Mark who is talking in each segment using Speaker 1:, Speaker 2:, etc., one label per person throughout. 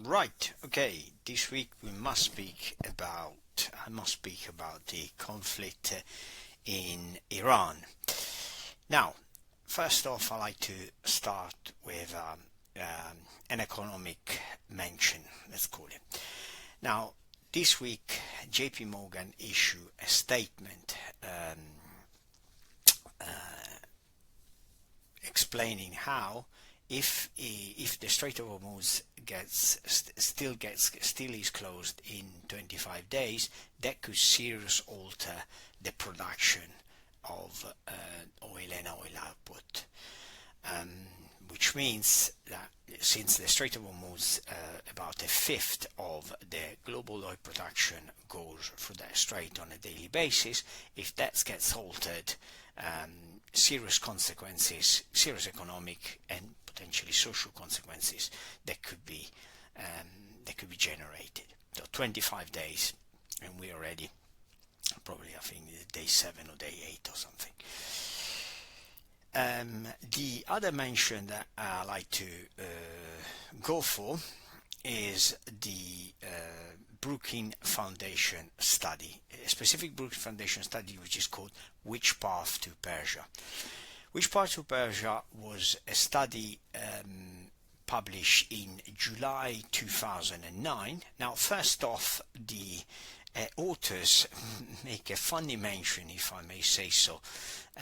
Speaker 1: Right, okay, this week we must speak about, I must speak about the conflict in Iran. Now, first off, I like to start with an economic mention, let's call it. Now, this week, JP Morgan issued a statement uh, explaining how if the Strait of Hormuz still is closed in 25 days, that could seriously alter the production of oil and oil output, um, which means that since the Strait of Hormuz, about a fifth of the global oil production goes through that strait on a daily basis, if that gets altered, serious consequences, serious economic and potentially social consequences that could be generated. So 25 days, and we're already probably I think day 7 or day 8 or something. The other mention that I like to go for is the Brookings Foundation study, a specific Brookings Foundation study which is called Which Path to Persia. Which Path to Persia was a study published in July 2009. Now, first off, the authors make a funny mention, if I may say so.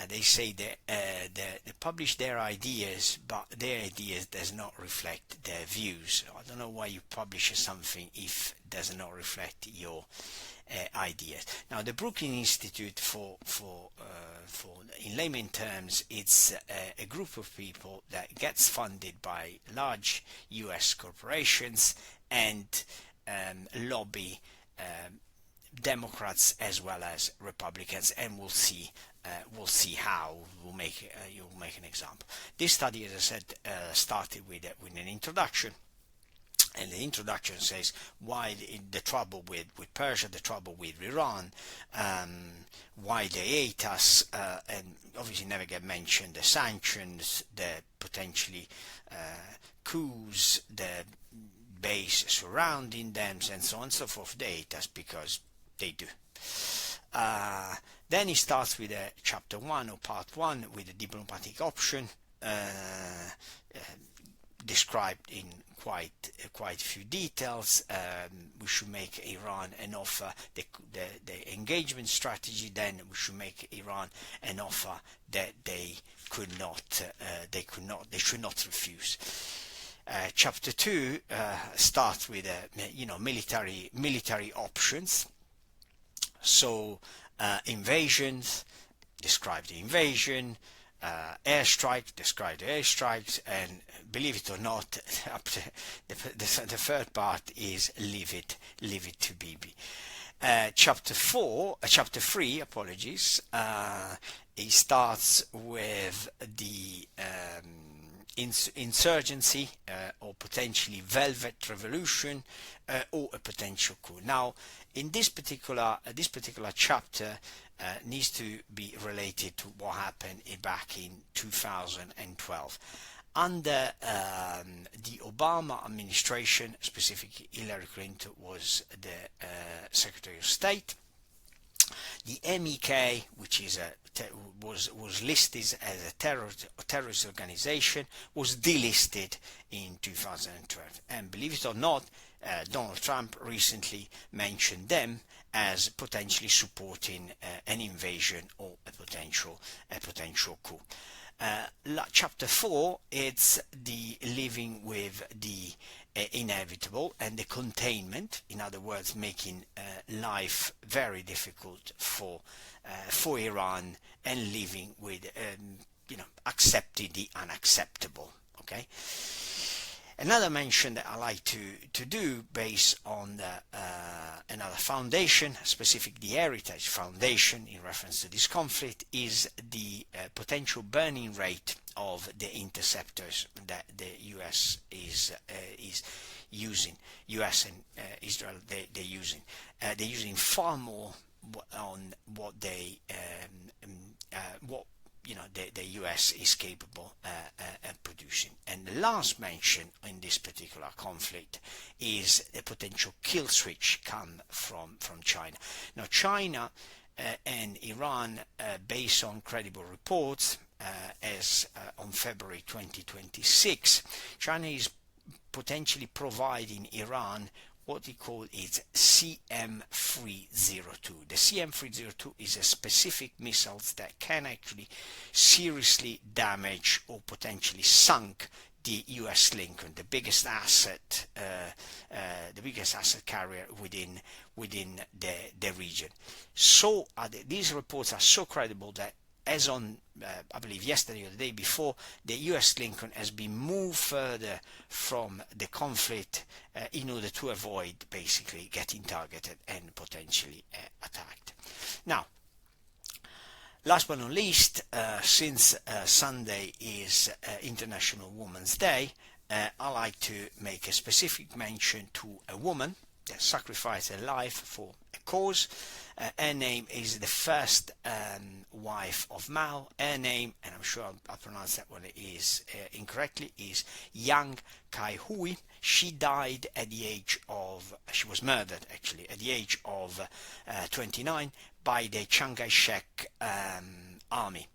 Speaker 1: They say that they publish their ideas, but their ideas does not reflect their views. I don't know why you publish something if it does not reflect your ideas. Now, the Brookings Institute, for in layman terms, it's a group of people that gets funded by large U.S. corporations and lobby Democrats as well as Republicans, and we'll see how. You'll make an example. This study, as I said, started with an introduction. And the introduction says why the trouble with Persia, the trouble with Iran, why they hate us, and obviously never get mentioned the sanctions, the potentially coups, the base surrounding them, and so on and so forth. They hate us because they do. Then he starts with chapter 1 or part 1 with the diplomatic option, described in quite few details. We should make Iran an offer, the engagement strategy. Then we should make Iran an offer that they should not refuse. Chapter 2 starts with military options. So invasions, describe the invasion. Airstrike, describe the airstrikes, and believe it or not, the third part is leave it to Bibi. Chapter 3, apologies. It starts with the insurgency or potentially velvet revolution or a potential coup. Now, in this particular chapter needs to be related to what happened back in 2012 under the Obama administration. Specifically, Hillary Clinton was the Secretary of State. The MEK, which is was listed as a terrorist organization, was delisted in 2012. And believe it or not, Donald Trump recently mentioned them as potentially supporting an invasion or a potential coup. Chapter 4, it's the living with the inevitable and the containment. In other words, making life very difficult for Iran and living with accepting the unacceptable. Okay. Another mention that I like to do based on another foundation, specific the Heritage Foundation, in reference to this conflict, is the potential burning rate of the interceptors that the U.S. is using. U.S. and Israel they're using. They're using far more on what the US is capable of producing. And the last mention in this particular conflict is a potential kill switch come from China. Now China and Iran, based on credible reports, as on February 2026, China is potentially providing Iran what he called its CM302. The CM302 is a specific missile that can actually seriously damage or potentially sunk the U.S. Lincoln, the biggest asset carrier within the region. So these reports are so credible that, as on I believe yesterday or the day before, the U.S. Lincoln has been moved further from the conflict in order to avoid basically getting targeted and potentially attacked. Now, last but not least, since Sunday is International Women's Day, I like to make a specific mention to a woman that sacrificed her life for a cause. Her name is the first wife of Mao. Her name, and I'm sure I pronounced that one is incorrectly, is Yang Kaihui. She died at the age of, she was murdered actually, at the age of 29 by the Chiang Kai-shek army.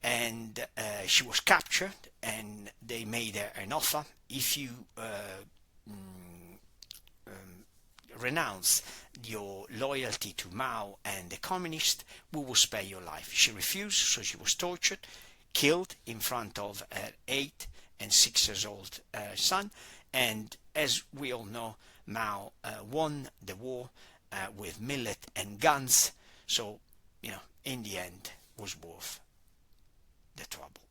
Speaker 1: And she was captured, and they made her an offer. If you renounce your loyalty to Mao and the communists, we will spare your life. She refused, so she was tortured, killed in front of her 8 and 6 years old son. And as we all know, Mao won the war with millet and guns. So, in the end, was worth the trouble.